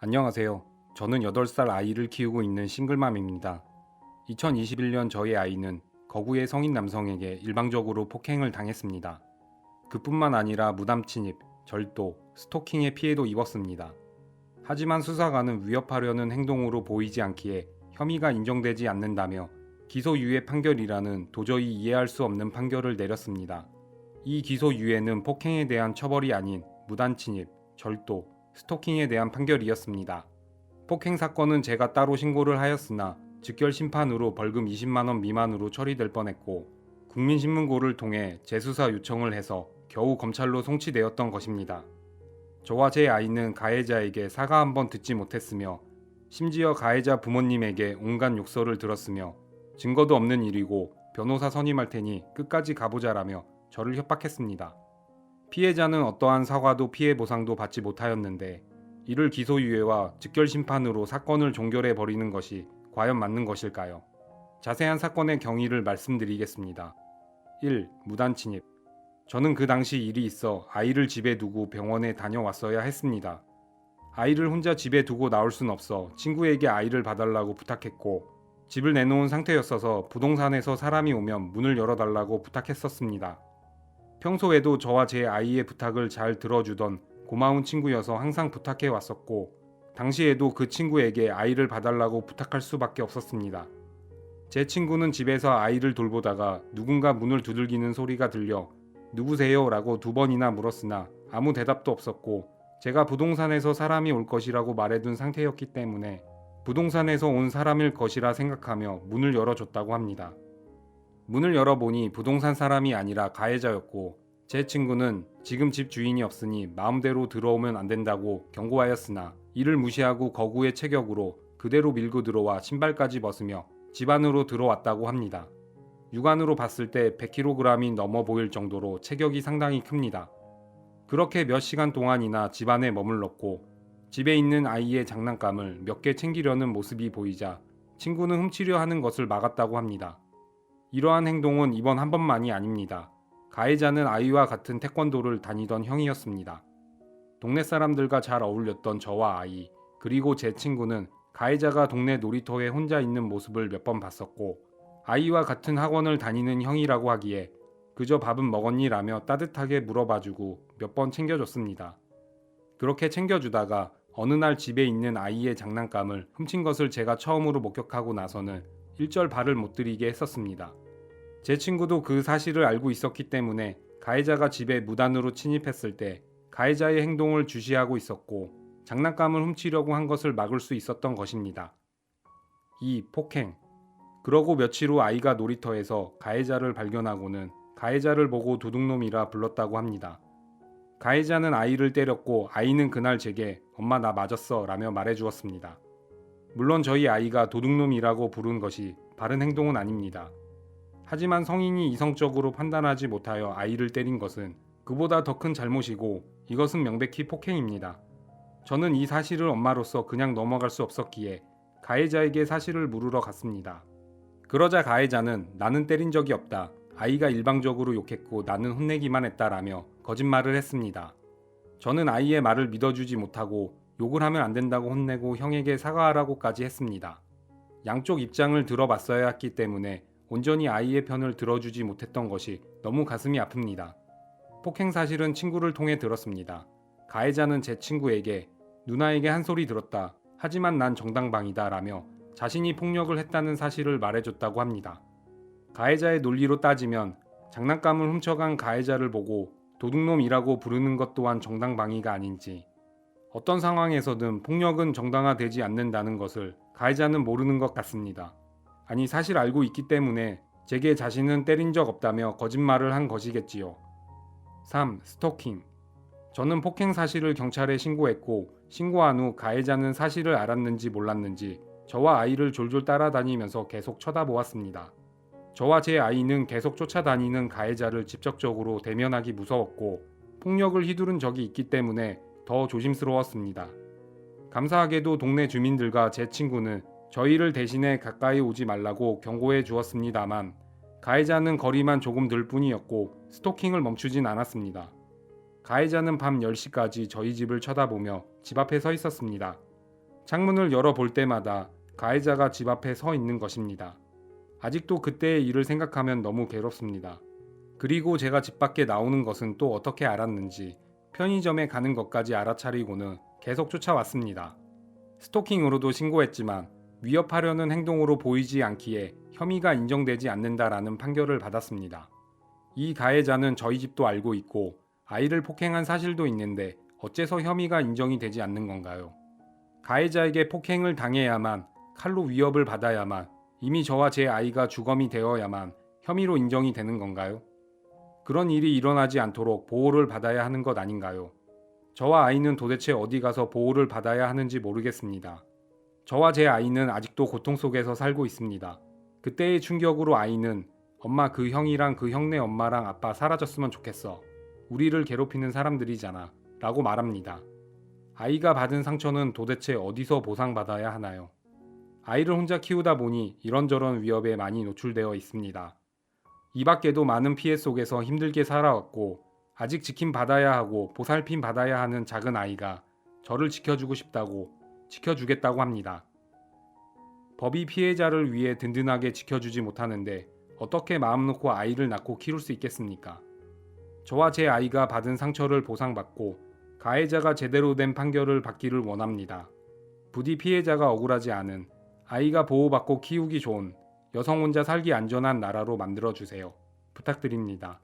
안녕하세요. 저는 8살 아이를 키우고 있는 싱글맘입니다. 2021년 저희 아이는 거구의 성인 남성에게 일방적으로 폭행을 당했습니다. 그뿐만 아니라 무단 침입, 절도, 스토킹의 피해도 입었습니다. 하지만 수사관은 위협하려는 행동으로 보이지 않기에 혐의가 인정되지 않는다며 기소유예 판결이라는 도저히 이해할 수 없는 판결을 내렸습니다. 이 기소유예는 폭행에 대한 처벌이 아닌 무단 침입, 절도, 스토킹에 대한 판결이었습니다. 폭행 사건은 제가 따로 신고를 하였으나 즉결 심판으로 벌금 20만 원 미만으로 처리될 뻔했고 국민신문고를 통해 재수사 요청을 해서 겨우 검찰로 송치되었던 것입니다. 저와 제 아이는 가해자에게 사과 한 번 듣지 못했으며 심지어 가해자 부모님에게 온갖 욕설을 들었으며 증거도 없는 일이고 변호사 선임할 테니 끝까지 가보자라며 저를 협박했습니다. 피해자는 어떠한 사과도 피해 보상도 받지 못하였는데 이를 기소유예와 즉결심판으로 사건을 종결해 버리는 것이 과연 맞는 것일까요? 자세한 사건의 경위를 말씀드리겠습니다. 1. 무단침입. 저는 그 당시 일이 있어 아이를 집에 두고 병원에 다녀왔어야 했습니다. 아이를 혼자 집에 두고 나올 순 없어 친구에게 아이를 봐달라고 부탁했고 집을 내놓은 상태였어서 부동산에서 사람이 오면 문을 열어달라고 부탁했었습니다. 평소에도 저와 제 아이의 부탁을 잘 들어주던 고마운 친구여서 항상 부탁해 왔었고 당시에도 그 친구에게 아이를 봐달라고 부탁할 수밖에 없었습니다. 제 친구는 집에서 아이를 돌보다가 누군가 문을 두들기는 소리가 들려 누구세요? 라고 2번이나 물었으나 아무 대답도 없었고 제가 부동산에서 사람이 올 것이라고 말해둔 상태였기 때문에 부동산에서 온 사람일 것이라 생각하며 문을 열어줬다고 합니다. 문을 열어보니 부동산 사람이 아니라 가해자였고 제 친구는 지금 집 주인이 없으니 마음대로 들어오면 안 된다고 경고하였으나 이를 무시하고 거구의 체격으로 그대로 밀고 들어와 신발까지 벗으며 집 안으로 들어왔다고 합니다. 육안으로 봤을 때 100kg이 넘어 보일 정도로 체격이 상당히 큽니다. 그렇게 몇 시간 동안이나 집 안에 머물렀고 집에 있는 아이의 장난감을 몇 개 챙기려는 모습이 보이자 친구는 훔치려 하는 것을 막았다고 합니다. 이러한 행동은 이번 한 번만이 아닙니다. 가해자는 아이와 같은 태권도를 다니던 형이었습니다. 동네 사람들과 잘 어울렸던 저와 아이, 그리고 제 친구는 가해자가 동네 놀이터에 혼자 있는 모습을 몇 번 봤었고 아이와 같은 학원을 다니는 형이라고 하기에 그저 밥은 먹었니? 라며 따뜻하게 물어봐주고 몇 번 챙겨줬습니다. 그렇게 챙겨주다가 어느 날 집에 있는 아이의 장난감을 훔친 것을 제가 처음으로 목격하고 나서는 일절 발을 못 들이게 했었습니다. 제 친구도 그 사실을 알고 있었기 때문에 가해자가 집에 무단으로 침입했을 때 가해자의 행동을 주시하고 있었고 장난감을 훔치려고 한 것을 막을 수 있었던 것입니다. 2. 폭행. 그러고 며칠 후 아이가 놀이터에서 가해자를 발견하고는 가해자를 보고 도둑놈이라 불렀다고 합니다. 가해자는 아이를 때렸고 아이는 그날 제게 엄마 나 맞았어 라며 말해주었습니다. 물론 저희 아이가 도둑놈이라고 부른 것이 바른 행동은 아닙니다. 하지만 성인이 이성적으로 판단하지 못하여 아이를 때린 것은 그보다 더 큰 잘못이고 이것은 명백히 폭행입니다. 저는 이 사실을 엄마로서 그냥 넘어갈 수 없었기에 가해자에게 사실을 물으러 갔습니다. 그러자 가해자는 나는 때린 적이 없다. 아이가 일방적으로 욕했고 나는 혼내기만 했다라며 거짓말을 했습니다. 저는 아이의 말을 믿어주지 못하고 욕을 하면 안 된다고 혼내고 형에게 사과하라고까지 했습니다. 양쪽 입장을 들어봤어야 했기 때문에 온전히 아이의 편을 들어주지 못했던 것이 너무 가슴이 아픕니다. 폭행 사실은 친구를 통해 들었습니다. 가해자는 제 친구에게 누나에게 한 소리 들었다. 하지만 난 정당방위다 라며 자신이 폭력을 했다는 사실을 말해줬다고 합니다. 가해자의 논리로 따지면 장난감을 훔쳐간 가해자를 보고 도둑놈이라고 부르는 것 또한 정당방위가 아닌지 어떤 상황에서든 폭력은 정당화되지 않는다는 것을 가해자는 모르는 것 같습니다. 아니 사실 알고 있기 때문에 제게 자신은 때린 적 없다며 거짓말을 한 것이겠지요. 3. 스토킹. 저는 폭행 사실을 경찰에 신고했고 신고한 후 가해자는 사실을 알았는지 몰랐는지 저와 아이를 졸졸 따라다니면서 계속 쳐다보았습니다. 저와 제 아이는 계속 쫓아다니는 가해자를 직접적으로 대면하기 무서웠고 폭력을 휘두른 적이 있기 때문에 더 조심스러웠습니다. 감사하게도 동네 주민들과 제 친구는 저희를 대신해 가까이 오지 말라고 경고해 주었습니다만 가해자는 거리만 조금 들 뿐이었고 스토킹을 멈추진 않았습니다. 가해자는 밤 10시까지 저희 집을 쳐다보며 집 앞에 서 있었습니다. 창문을 열어볼 때마다 가해자가 집 앞에 서 있는 것입니다. 아직도 그때의 일을 생각하면 너무 괴롭습니다. 그리고 제가 집 밖에 나오는 것은 또 어떻게 알았는지 편의점에 가는 것까지 알아차리고는 계속 쫓아왔습니다. 스토킹으로도 신고했지만 위협하려는 행동으로 보이지 않기에 혐의가 인정되지 않는다라는 판결을 받았습니다. 이 가해자는 저희 집도 알고 있고 아이를 폭행한 사실도 있는데 어째서 혐의가 인정이 되지 않는 건가요? 가해자에게 폭행을 당해야만, 칼로 위협을 받아야만, 이미 저와 제 아이가 주검이 되어야만 혐의로 인정이 되는 건가요? 그런 일이 일어나지 않도록 보호를 받아야 하는 것 아닌가요? 저와 아이는 도대체 어디 가서 보호를 받아야 하는지 모르겠습니다. 저와 제 아이는 아직도 고통 속에서 살고 있습니다. 그때의 충격으로 아이는 엄마, 그 형이랑 그 형네 엄마랑 아빠 사라졌으면 좋겠어. 우리를 괴롭히는 사람들이잖아. 라고 말합니다. 아이가 받은 상처는 도대체 어디서 보상받아야 하나요? 아이를 혼자 키우다 보니 이런저런 위협에 많이 노출되어 있습니다. 이 밖에도 많은 피해 속에서 힘들게 살아왔고 아직 지킴받아야 하고 보살핌 받아야 하는 작은 아이가 저를 지켜주고 싶다고, 지켜주겠다고 합니다. 법이 피해자를 위해 든든하게 지켜주지 못하는데 어떻게 마음 놓고 아이를 낳고 키울 수 있겠습니까? 저와 제 아이가 받은 상처를 보상받고 가해자가 제대로 된 판결을 받기를 원합니다. 부디 피해자가 억울하지 않은, 아이가 보호받고 키우기 좋은, 여성 혼자 살기 안전한 나라로 만들어주세요. 부탁드립니다.